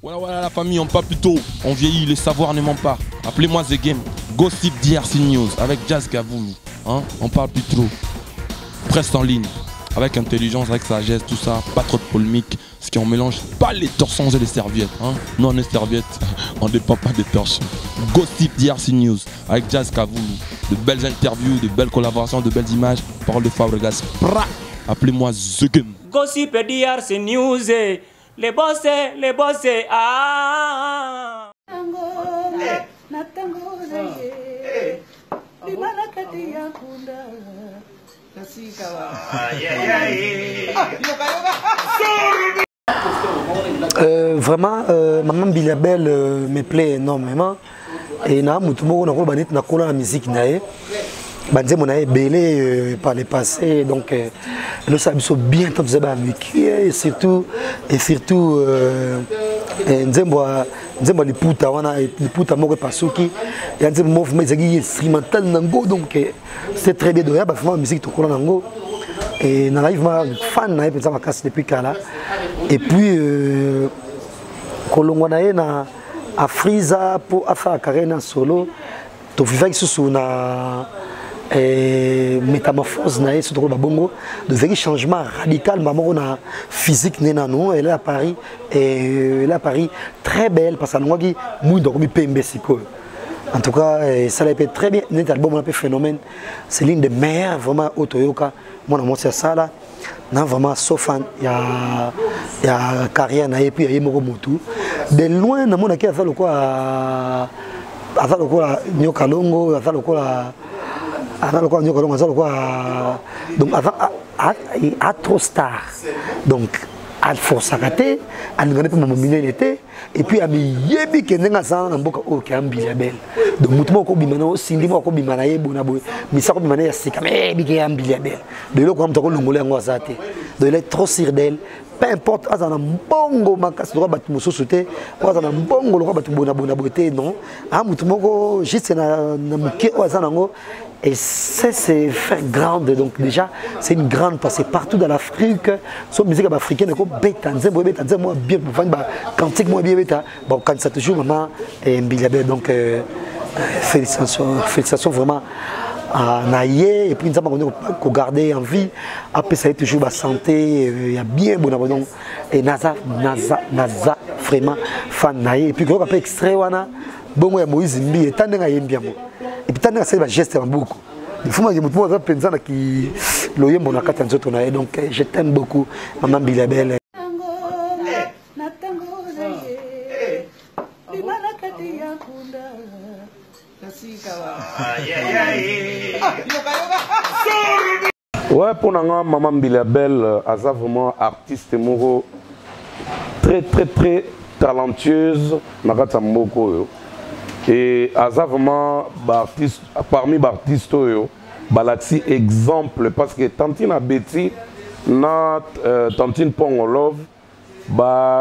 Voilà la famille, on parle plus tôt, on vieillit, les savoirs ne mentent pas. Appelez-moi The Game, Gossip DRC News avec Jazz Gavoulou. Hein? On parle plus trop. Presse en ligne, avec intelligence, avec sagesse, tout ça, pas trop de polémique. Ce qui on mélange pas les torsons et les serviettes. Hein? Nous on est serviettes, on ne dépend pas des torchons. Gossip DRC News avec Jazz Gavoulou. De belles interviews, de belles collaborations, de belles images. Parole de Fabregas. Appelez-moi The Game. Gossip DRC News. Les bossés, ah. Vraiment, Maman Bilabel me plaît énormément. Et na mutumo na kola la musique nae. Banze mon belé par le passé, donc nous savons bien tant de avec et surtout nzembo les puta wana les puta moko pasuki et nzembo mouvement ezaki instrumental nango, donc c'est très bien de ba vraiment musique to kola nango et na live ma fan na pensa ma casse depuis kala et puis kolongwa na na Afriza pour afa carena solo to vivaki sous na métamorphose nae surtout babongo de vrai changement radical maman na physique nena non elle est à Paris et elle est à Paris très belle parce que nous qui muy donc mi pembe siko en tout cas ça l'a été très bien net album un peu phénomène c'est l'une des meilleures vraiment Otoyoka moi na c'est ça là na vraiment so fan il y a carrière na et puis il y a moko motu de loin na mona ki azalo quoi nyoka longo azalo quoi donc à trop star donc à force à rater à ne gagner pas mon milieu était et puis à miyebi kenenga ça na mboka o kiambili belle donc mutumo ko bimana o sindi mo ko bimana yebona boy misa ko bimana ya sika mais bi kiambili belle de lo ko mtako longola ngo azate donc il est trop sur d'elle. Peu importe, à un bongo makas droit bat mususuté, ou à un bongo droit bat bona beauté non. Ah mutumoko juste na muke ou azanango et c'est fait grande donc déjà c'est une grande parce que partout dans l'Afrique, son musique africaine ko betanze moi bien pour faire cantique moi bien beta. Bon quand ça toujours maman et Mbilabe donc félicitations vraiment naïe et puis nous avons garder en vie après ça est toujours la santé il y a bien bon abonnement et Naza vraiment fan naïe et puis quand on appelle extrait wana bon ya Moïse Mbi et tant nga yembia mo et puis tant nga c'est la geste en beaucoup il faut que je me pense à qui l'oyembo na kata nzoto naïe donc je t'aime beaucoup maman Bilabel. Ouais, pour Maman Bilabel, elle est vraiment artiste moro très talentueuse. Et elle est vraiment parmi les artistes, elle exemple parce que Tantine a Betty, Tantine Pongolov,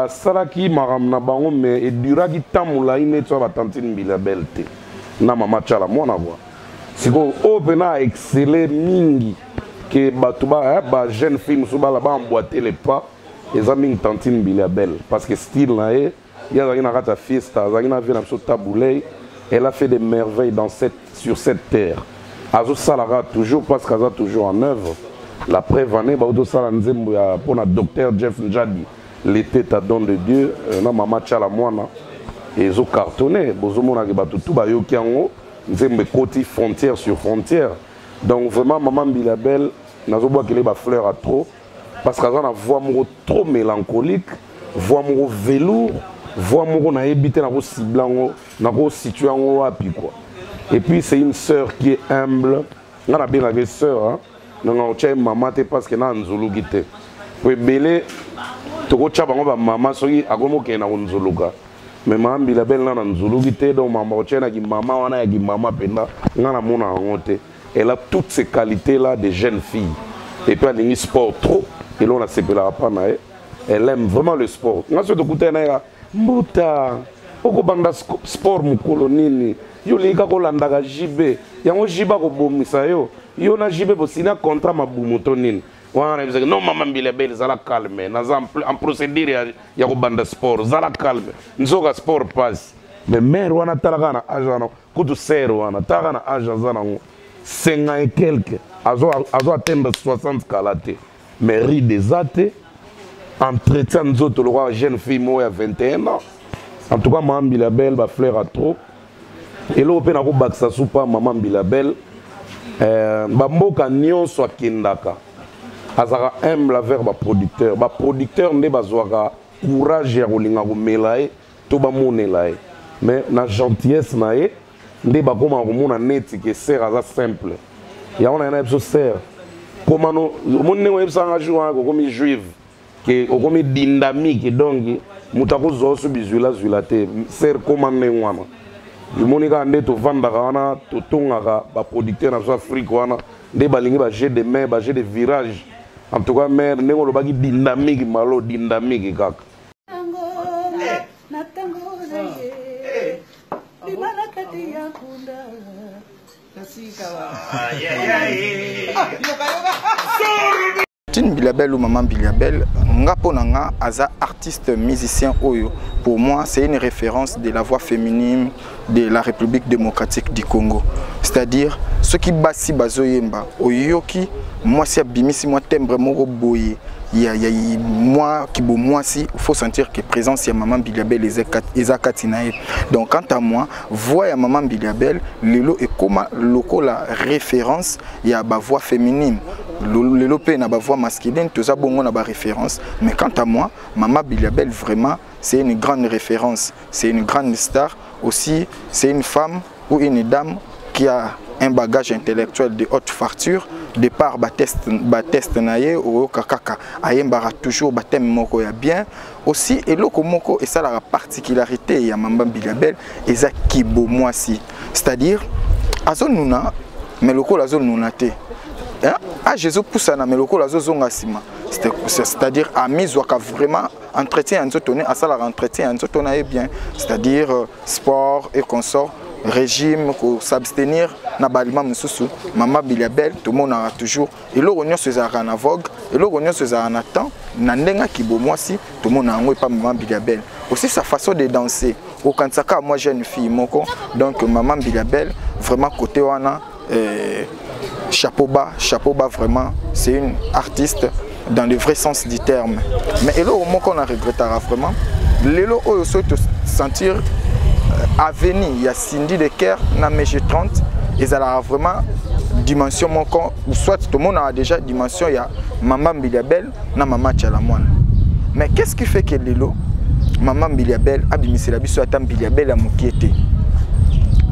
Salaki Maramna Bango, mais et Duragi Tamula, il est Tantine Bilabel. Na Mama Chala, moi, na voix. Si vous avez excellé mingi que les jeunes filles ont emboîté les pas, ils ont mis une tantine Bilabel. Parce que style là, il y a une fiesta, elle a fait des merveilles sur cette terre. Azo Salara toujours parce qu'elle a toujours en œuvre. La preuve année, pour le docteur Jeff Njadi, l'été ta don de Dieu, na Mama Chala Moana, et ils ont cartonné. Côté frontière sur frontière. Donc vraiment Maman Bilabel, n'a pas qu'elle est fleur à trop parce qu'elle a une voix trop mélancolique, voix velours, voix na habité na ciblango, na situé en api quoi. Et puis c'est une sœur qui est humble. On a bien la sœur hein. Non maman parce que na nzulu gité. Pour belé to cha bango ba maman soki agomo ke na nzuluka. Mais Maman Bilabel na nzulu gité donc maman na ki maman wana ya ki maman penda ngana mona ngote. Elle a toutes ces qualités là de jeune fille. Et puis elle a un sport trop et là on a séparé pas nae. Elle aime vraiment le sport. Nga so to kutena mbuta oko banda sport mukolo nini yo leka ko landa ga jibe yango jiba ko bomisa yo na jibe bosina contrat mabumu to nini Non, maman Bilabel, zala calme. En procédure, il y a un sport. Zala calme. Nous avons un sport passe. Mais mère, on a talagana agent. Kutu ser, on a talagana agent. 5 ans et quelques. Azo atteindre 60 calatés. Mais ride des athées. Entretien nous autres, le roi jeune fille, moi, à 21 ans. En tout cas, maman Bilabel, va fleur à trop. Et là, on peut nous battre ça pas maman Bilabel. Bamboka nyon soit kindaka. Azara humble vers ba producteur. Ba producteur ne bazwaka courage ya kolinga komelae to ba monelae. Mais na gentillesse nae nde ba koma komona neti ke ser aza simple. Ya on a na ezo ser. Comment no monne ko ebsa ngajwa ko komi juive ke komi dynamique donc mutako zo so bizula zulate ser comment ne wana. Monika nde to vandaka wana to tongaka ba producteur na Afrique wana nde balingi ba jet de main ba jet de virage. En tout cas, mère, nous avons une dynamique, malo dynamique. Tine Bilabel ou Maman Bilabel, Ngaponanga, Aza artiste musicien Oyo. Pour moi, c'est une référence de la voix féminine de la République démocratique du Congo. C'est-à-dire, ceux qui bassi bazoyemba, Oyoki, moi si abimisi moi timbre moro boye. Il y a moi qui bon moi si il faut sentir que présence il y a Maman Bilabel et Zakatinae. Donc quant à moi, voix ya Maman Bilabel, lelo et comment loko la référence il y a ba voix féminine. Le lopé n'a pas voix masculine, tout ça bon on a ba référence. Mais quant à moi, Maman Bilabel vraiment c'est une grande référence, c'est une grande star aussi, c'est une femme ou une dame qui a un bagage intellectuel de haute facture de par Bateste naye ou kakaka ayembara toujours batem moko ya bien aussi et loko moko et ça la particularité ya Maman Bilabel et ça kibo moisi c'est-à-dire azon nuna mais loko la zone nuna te ah Jésus pousse na mais loko la zonga sima c'est-à-dire à mise waka vraiment entretien en zotoné à ça la entretien en zotona bien c'est-à-dire sport et consort régime pour s'abstenir na balima mususu Maman Bilabel tout le monde a toujours et le rognon se zara na vogue et le rognon se zara na temps na ndenga kibo moi si tout le monde a pas Maman Bilabel aussi sa façon de danser au kansaka moi jeune fille moko donc Maman Bilabel vraiment côté wana chapeau bas vraiment c'est une artiste dans le vrai sens du terme mais et le moko on a regrettera vraiment les lo oyo so te sentir avenir, il y a Cindy de Caire, na MG30, et ça a vraiment dimension mon corps, ou soit tout le monde a déjà dimension, il y a Maman Bilabel, na Maman Tchalamouane. Mais qu'est-ce qui fait que Lelo, Maman Bilabel, abimisi la biso atam Bilabel a mokiete.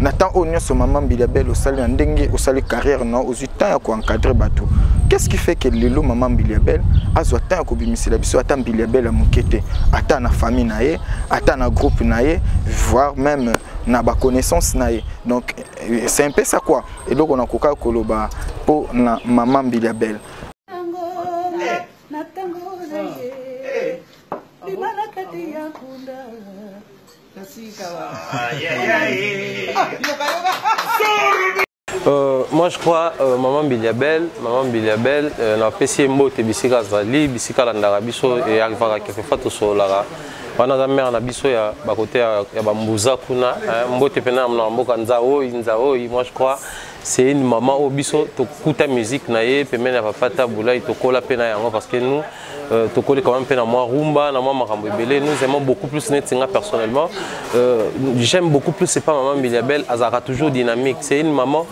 Nathan Onyo sur Maman Bilabel au sali ndenge au sali carrière non aux temps à encadrer bateau. Qu'est-ce qui fait que Lelo Maman Bilabel a zotan à kobimisi la biso atam Bilabel a mokete ata na famille naé ata na groupe naé voire même na ba connaissance naé. Donc c'est un peu ça quoi. Et donc on a koka koloba pour na Maman Bilabel. Moi je crois Maman Bilabel na pesi mbote bisika zali bisika landara biso et arrivera quelquefois to solara wana za mère na biso ya ba côté ya ba mbuza kuna mbote pena na mboka nzao moi je crois c'est une maman au biso to kuta musique na ye pemena papa tabula to kola pena yango parce que nous to kola quand même pena moi rumba na moi makambo belé nous aimons beaucoup plus netinga personnellement j'aime beaucoup plus c'est pas Maman Bilabel azara toujours dynamique c'est une maman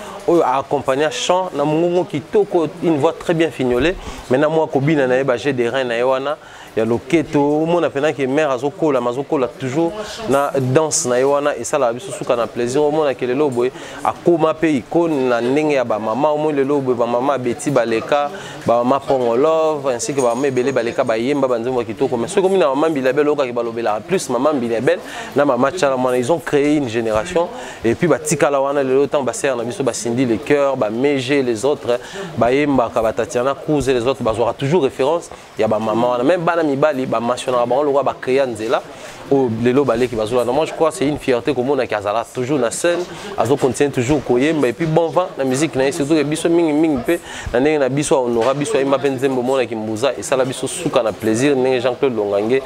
a accompagné chant na mungongo qui toko une voix très bien fignolée maintenant moi kobina na ye ba j'ai des reins na wana ya loketo mon apena que mère azokola mazokola toujours na danse na wana et ça la biso suka na plaisir au monde que le lobo akoma pe icône na ndenge ya ba maman au moins le lobo ba maman Betty Baleka ba maman Pongo Love ainsi que ba maman Belé Baleka ba yemba banzemo kitoko mais ce comme na Maman Bilabel oka ki balobela plus Maman Bilabel na Maman Tchalamouane ils ont créé une génération et puis ba tikala wana le temps ba ser na biso ba Cindy les cœurs ba Mégé les autres ba yemba ka ba Tatiana Cruz et les autres ba aura toujours référence il y a ba maman même ba bana mibali ba mentionnera bango le ba créer nzela au lelo balé qui bazula. Moi je crois c'est une fierté comme on a Kazala toujours na scène, azo continue toujours koyemba et puis bon vent la musique na surtout que biso mingi pe na ndenge na biso honora biso ima penzembo mona ki mbuza et ça la biso suka na plaisir ndenge Jean-Claude Longange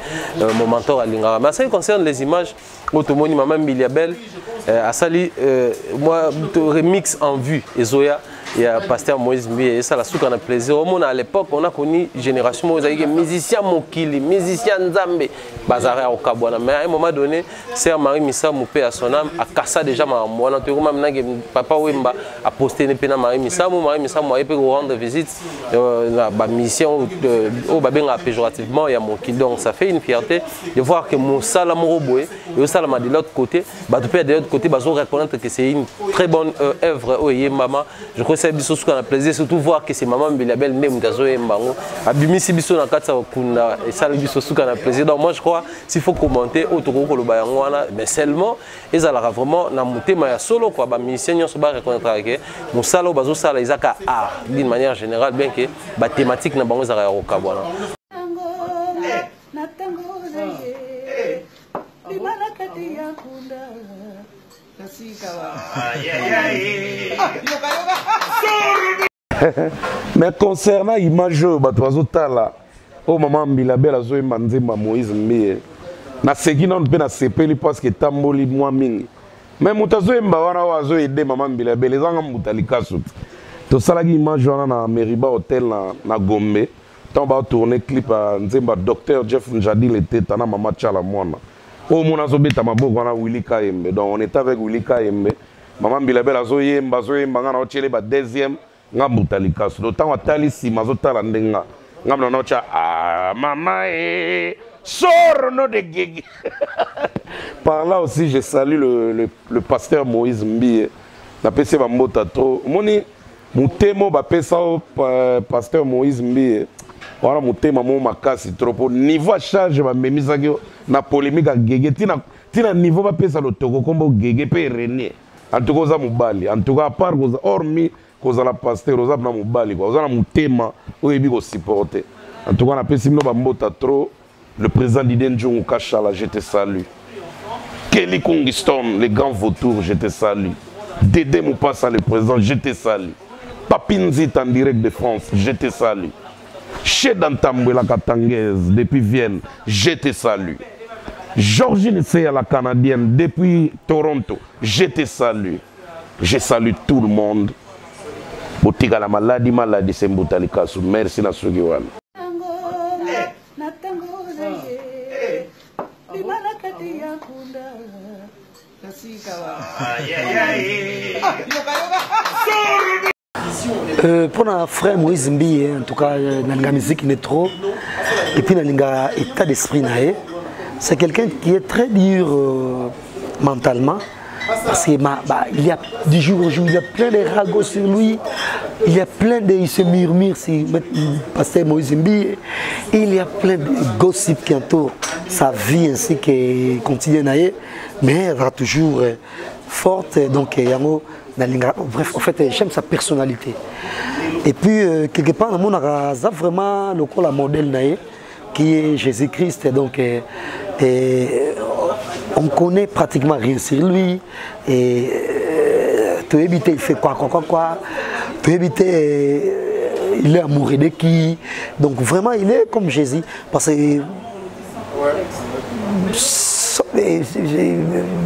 mon mentor alingara. Mais ça concerne les images automoni Maman Biliabel asali moi remix en vue et Zoya. Il y a Pasteur Moïse Mbi et ça la souka na plaisir. Au monde à l'époque, on a connu génération Moïse musicien Mokili, musicien Nzambe, Bazara au Kabwana. Mais à un moment donné, Sœur Marie Missa Moupé à son âme a cassé déjà ma moi papa Wemba a posté nepena Marie Missa moi peut rendre visite la mission au babenga péjorativement il y a Mokili. Donc ça fait une fierté de voir que mon Salamoro Boé et au Salama de l'autre côté, bah de l'autre côté, bah reconnaître que c'est une très bonne œuvre au Yemama. Je crois c'est biso suka na plaisir surtout voir que c'est Maman Biliabel né mutazo embango abimisi biso na katsa kunda et ça biso suka na plaisir. Donc moi je crois s'il faut commenter autour ko loba yango wana mais seulement ezalaka vraiment na mutema ya solo quoi ba musicien nyonso ba reconnaître que musala bazo sala izaka art d'une manière générale bien que ba thématique na bango ezaka ya kokabwana. Mais concernant l'image là, oh Maman Biliabel a joué Manzemba Moïse Mbi. Na seki non pe na sepeli parce que tamboli moi mingi. Mais mutazo emba wana wazo aider Maman Biliabel ezanga mutalika sut. To sala ki image wana na Meriba Hotel na Gombe. Tant ba tourner clip à Nzemba Docteur Jeff Njadi l'été tana Mama Chala mwana. Oh mon azobeta maboko wana Willy Kayembe. Donc on était avec Willy Kayembe. Maman Biliabel azoyemba ngana ochele ba deuxième ngamutalika sut. Tant watali si mazotala ndenga. Ngamna nocha maman sors no de gege. Par là aussi je salue le pasteur Moïse Mbi. Na pese ba mbota trop. Moni mutemo ba pesa pasteur Moïse Mbi. Voilà mutema mo makasi trop pour niveau charge ba memisaki na polémique gege tina niveau ba pesa le toko kombo gege pe René. En tout cas za mubali. En tout cas à part hormis cause la pasteur oza na mubali quoi oza na mutema oyebi ko supporter. En tout cas na pesi mino ba mbota trop. Le président Diden Djungu Kachala, je te salue. Kelly Kungiston, les grands vautours, je te salue. Dédé Moupassa, le président, je te salue. Papinzit en direct de France, je te salue. Chedantambe la Katangaise, depuis Vienne, je te salue. Georgine Seya, la Canadienne, depuis Toronto, je te salue. Je salue tout le monde. Botika la maladie, c'est Mboutalikasu. Merci, Nasugiwan. Pour un frère Moïse Mbi, en tout cas, dans la musique, il est trop. Et puis, dans l'état d'esprit, c'est quelqu'un qui est très dur mentalement. Parce qu'il y a du jour au jour, il y a plein de ragots sur lui. Il y a plein de. Il se murmure sur pasteur Moïse Mbi. Il y a plein de gossip qui entourent sa vie ainsi que quotidienne. Mais elle sera toujours forte. Donc, bref, en fait, j'aime sa personnalité. Et puis, quelque part, on a vraiment le modèle qui est Jésus-Christ. Donc, on connaît pratiquement rien sur lui. Et tu éviter, il fait quoi. Tu éviter, il est amoureux de qui. Donc, vraiment, il est comme Jésus. Parce que. Le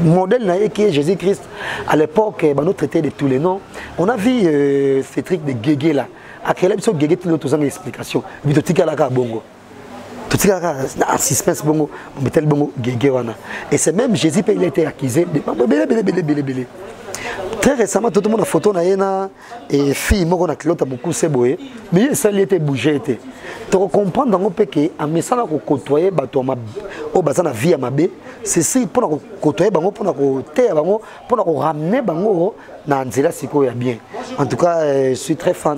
modèle qui est Jésus-Christ, à l'époque, nous traitait de tous les noms. On a vu ces trucs de Guégué là. À quel épisode Guégué, tu as une explication. Mais tu as dit bongo. Tu as dit un suspense bongo, mais bongo Guégué. Et c'est même Jésus qui a été accusé de. Très récemment, tout le monde a photo et fille, moi on a cloté beaucoup c'est beau, mais ça lui était bougé. Tu comprends dans mon péché, en me sentant côtoyer, au bazar la vie à ma bé, c'est si pour côtoyer, pour pour ramener dans Nzela Siko ya bien. En tout cas, je suis très fan,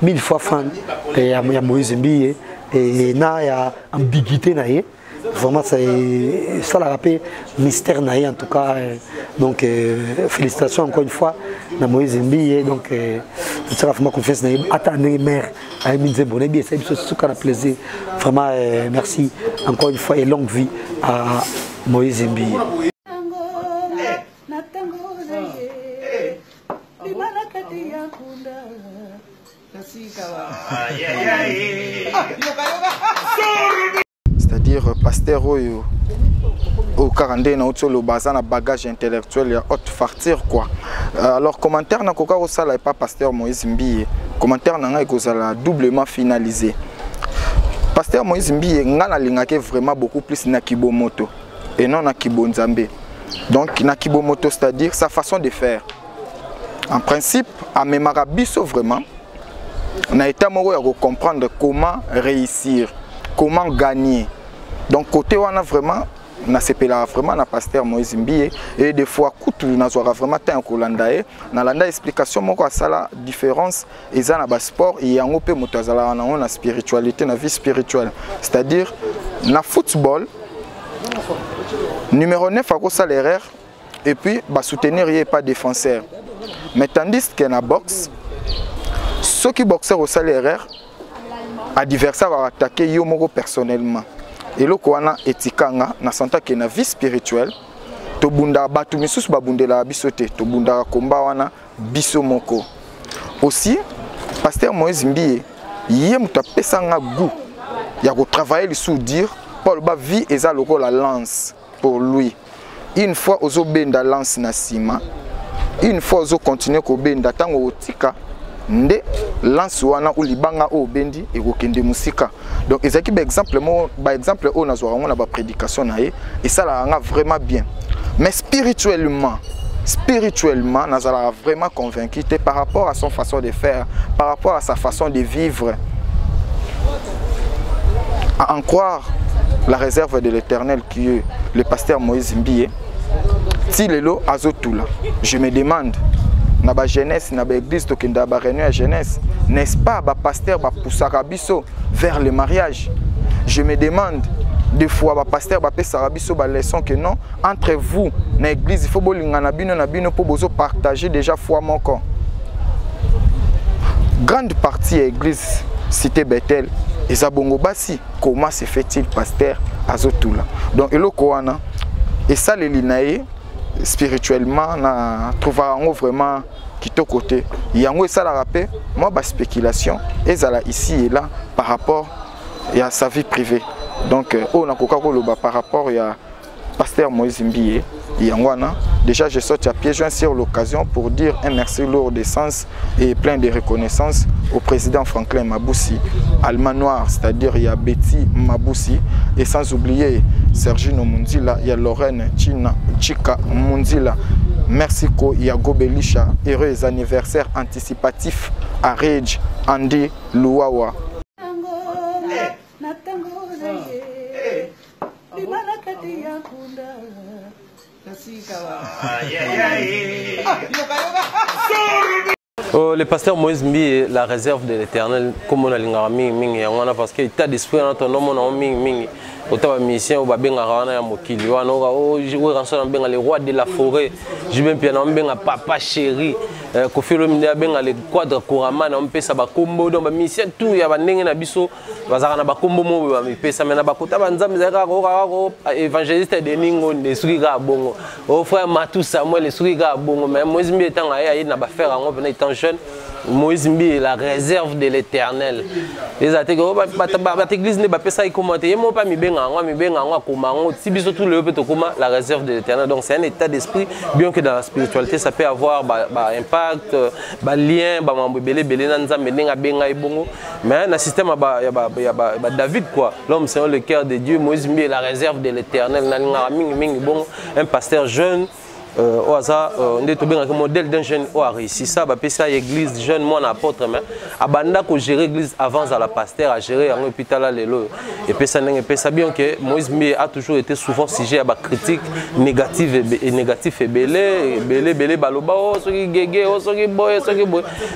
1000 fois fan. Et à Moïse Mbi et na ya ambiguïté na Vraiment, ça l'a rappelé mystère naïe en tout cas. Donc, félicitations encore une fois à Moïse Mbi. Donc, je suis vraiment confiance. Attendez, mère, à Emile Bonnebi, c'est un plaisir. Vraiment, merci encore une fois et longue vie à Moïse Mbi. C'est-à-dire pasteur au 42 na le bazar na bagage intellectuel ya haute fartir quoi. Alors commentaire na koka osala pas pasteur Moïse Mbi. Commentaire na nga ekozala doublement finalisé. Pasteur Moïse Mbi nga na lingake vraiment beaucoup plus na Kibomoto et non na Kibonzambe. Donc na Kibomoto c'est-à-dire sa façon de faire. En principe à Memarabiso vraiment na état moko ya comprendre comment réussir, comment gagner. Donc côté wana vraiment na sepela vraiment na pasteur Moïse Mbi et des fois kutu na zwa vraiment temps kolanda e na landa explication moko asala différence eza na ba sport et yango pe moto azala na spiritualité na vie spirituelle. C'est-à-dire na football numéro 9 akosa l'erreur et puis ba soutenir y pas défenseur. Mais tandis que na boxe ceux qui boxeur au l'erreur adversaire va attaquer yo moko personnellement. Et le koana etikanga na santa ke na vie spirituelle to bunda batu misusu babundela bisote to bunda komba wana biso moko. Aussi pasteur Moïse Mbi yé muta pesanga goût ya ko travailler le soudire Paul ba vie eza loko la lance pour lui. Une fois ozo benda lance na sima, une fois ozo continuer ko benda tango otika nde lance wana ou libanga o bendi et kokende musika. Donc ezaki ba exemple o na zwa na ba prédication na ye et ça la nga vraiment bien. Mais spirituellement nazala vraiment convaincu par rapport à son façon de faire, par rapport à sa façon de vivre. À en croire la réserve de l'Éternel qui est le pasteur Moïse Mbi. Si lelo azotula, je me demande na ba jeunesse na ba église to kenda ba réunion à jeunesse, n'est-ce pas ba pasteur ba poussaka biso vers le mariage? Je me demande des fois ba pasteur ba pesaka biso ba leçon que non, entre vous na église il faut bolinga na bino pour bozo partager déjà foi moko. Grande partie de l'église cité Bethel et Zabongo Bassi, comment se fait-il pasteur azotula? Donc eloko wana et ça les linae spirituellement na trouver vraiment kitoko côté yango ça la rappelle moi ba spéculation et ça là ici et là par rapport à sa vie privée. Donc on a koka koloba par rapport à pasteur Moïse Mbi yango wana déjà je saute à pieds joints sur l'occasion pour dire un merci lourd de sens et plein de reconnaissance au président Franklin Maboussi, Alma Noir, c'est-à-dire il y a Betty Maboussi et sans oublier Sergino Munzila, il y a Lorraine Chika Munzila. Merci ko il y a Gobelisha, heureux anniversaire anticipatif à Rage Andy Luwawa. Oh, le pasteur Moïse Mbi, la réserve de l'Éternel, comme on a dit, parce que l'état d'esprit dans ton nom, on a autant de mission, on a bien mokili, on a le roi de la forêt, je vais bien papa chéri, Kofi Olomide bien le quadre Kourama, on peut ça combo dans ma mission tout, il y a des na biso, bazana ba combo mo mi pesa mena ba kota banzam zaka évangéliste de ningo de suiga bongo. Au frère Matou Samuel le suiga bongo, mais Moïse Mbi étant aïe na ba faire en étant jeune. Moïse Mbi la réserve de l'Éternel. Les athées que l'église n'est pas ça il commenter. Et moi pas mi benga comment si biso tout le peut comment la réserve de l'Éternel. Donc c'est un état d'esprit bien que dans la spiritualité ça peut avoir impact, lien, belé nanza menenga benga ibongo. Mais dans le système David quoi. L'homme c'est le cœur de Dieu. Moïse Mbi la réserve de l'Éternel. Un pasteur jeune. Au hasard, on est un modèle d'un jeune qui a réussi ça, ça l'église jeune, moi apôtre, mais abanda ko gérer l'église avant à la pasteur à gérer un hôpital à l'élo. Et puis ça bien que Moïse Mbi a toujours été souvent sujet à la critique négative et belé baloba oh soki gege oh soki boy.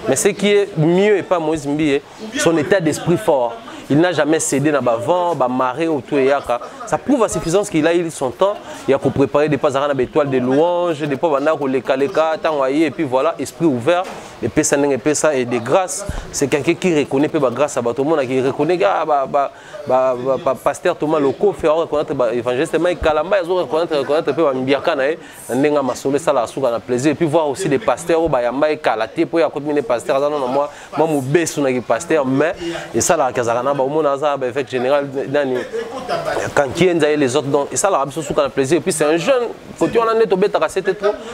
Mais ce qui est mieux et pas Moïse Mbi son état d'esprit fort. il n'a jamais cédé dans le vent, marée autour et ça prouve à suffisance qu'il a eu son temps. Il a préparé des pas à des étoiles de louanges, des pas et puis voilà, esprit ouvert, et puis ça et de grâce. C'est quelqu'un qui reconnaît pas grâce à tout le monde, qui reconnaît que pasteur Thomas Loko fait reconnaître l'évangéliste Mike Kalamba, ils ont reconnaître peu Mbiakana, Nenga Masole, ça la souka na plaisir, et puis voir aussi des pasteurs au Bayamba et Kalaté, pour y accompagner les pasteurs. Moi, mon baisse sur les pasteurs, mais et ça la Kazarana, au monde avec général quand qui est les autres, et ça la rabis souka na plaisir, et puis c'est un jeune, quand on en est au bêta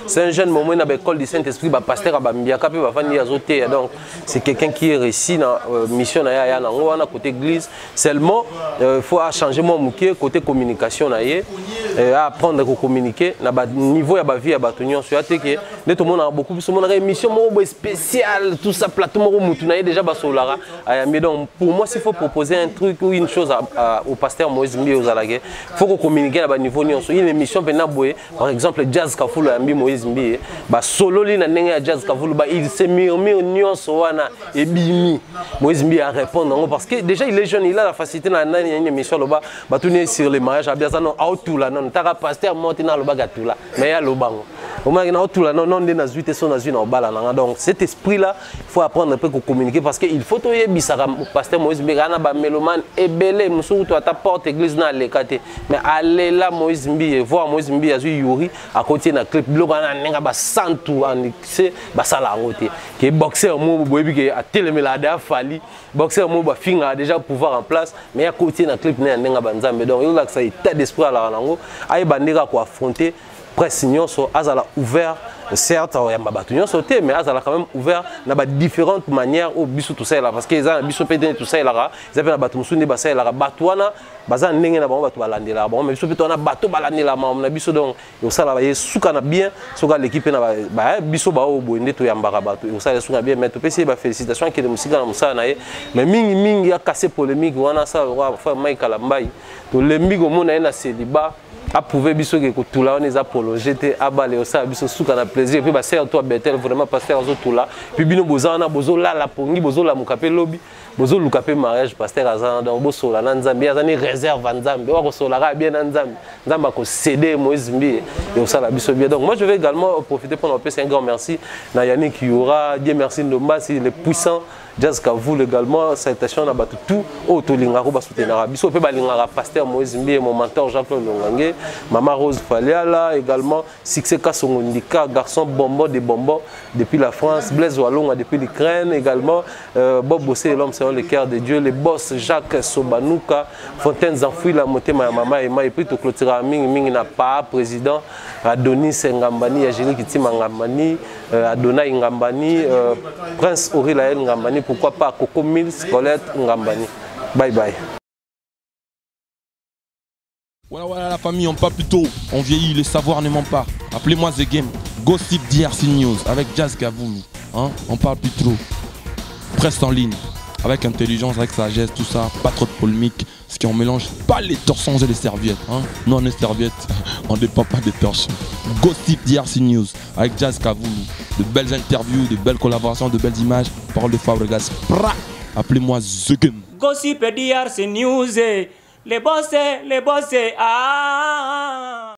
c'est un jeune moment dans l'école du Saint-Esprit, pasteur à Mbiaka, puis va faire azoter, donc c'est quelqu'un qui est réussi dans la mission à côté église, seulement il faut changer mon mouquet côté communication apprendre à communiquer na niveau ya ba vie ya batonyon sur que tout le monde a beaucoup plus monde émission spéciale tout ça plateau mutu na déjà basolara mais donc pour moi s'il faut proposer un truc ou une chose au pasteur Moïse Mbi Ozalage faut qu'on communique à niveau nyonso une émission pena boye par exemple Jazz Kafulu Mbi Moïse Mbi ba solo li na nenga Jazz Kafulu ba il se murmure nyonso wana et bimi Moïse Mbi à répondre parce que déjà il est jeune il a la facilité na une émission là ba tourner sur les mariages à bien ça non tout là non taka pasteur monte na loba gatula mais ya lobango au moins na tout là non de na zuite son na zui na bala na donc cet esprit là il faut apprendre un peu à communiquer parce que il faut to yebisa pasteur Moïse Mbi na ba mélomane ebele musu to ta porte église na lekate mais aller là Moïse Mbi voir Moïse Mbi azu yuri à côté na clip bloko na nenga ba santu en c'est ba sala ngote que boxeur mo boyebi que a telemela da fali boxeur mo ba finga déjà pouvoir en place mais à côté na clip na nenga ba nzambe donc il a ça état d'esprit là nango ay bandira ko affronter presse nyonso azala ouvert certes il y a battu sauté mais azala quand même ouvert na ba différentes manières au biso tout ça là parce que ils ont biso pété tout ça là ils avaient battu musundi ba ça là batwana baza ndenge na bango batu balandela bon mais biso pété on a bateau balandela na biso donc yo ça là ba suka na bien soka l'équipe na ba biso ba o boende to yambaka bato yo ça suka bien mais to pesi ba félicitations qui de musika na musana na ye mais mingi a cassé polémique wana ça fa Mike Alambai to lembigo mona na célibat approuver biso que tout là on les a prolongé té abalé au ça biso souka na plaisir puis ba sert toi Bethel vraiment pasteur zo tout là puis bino bozana bozo la la pongi bozo la mukape lobby bozo lukape mariage pasteur azana donc bozo la nzambe azani réserve nzambe wa ko sola bien nzambe nzamba ko céder Moïse Mbi et ça la biso bien donc moi je vais également profiter pour passer un grand merci na Yannick Yura Dieu merci Ndomba c'est le puissant Jazz Kavulu également salutation na batu tout auto lingaro ba soutenir biso pe ba lingara pasteur Moïse Mbi mon mentor Jean-Claude Longange Maman Rose Faliala également Succès Kassongondika garçon bonbon des bonbons depuis la France Blaise Walonga depuis l'Ukraine également Bob Bossé l'homme selon le cœur de Dieu les boss Jacques Sobanouka Fontaines enfouis la montée ma maman et puis tout clôturer mingi na pas président Adonis Ngambani Agénie Kitima Ngambani Adonai Ngambani Prince Aurilaël Ngambani pourquoi pas Coco Mills Colette Ngambani bye bye. Voilà la famille, on parle plus tôt, on vieillit, le savoir ne ment pas. Appelez-moi The Game, Gossip DRC News avec Jazz Kavulu. Hein? On parle plus trop. Presse en ligne, avec intelligence, avec sagesse, tout ça, pas trop de polémique. Parce qu'on mélange pas les torchons et les serviettes. Hein? Non, les serviettes, on ne dépend pas des torchons. Gossip DRC News avec Jazz Kavulu. De belles interviews, de belles collaborations, de belles images. Parole de Fabregas. Appelez-moi The Game. Gossip DRC News. Les bossés, ah.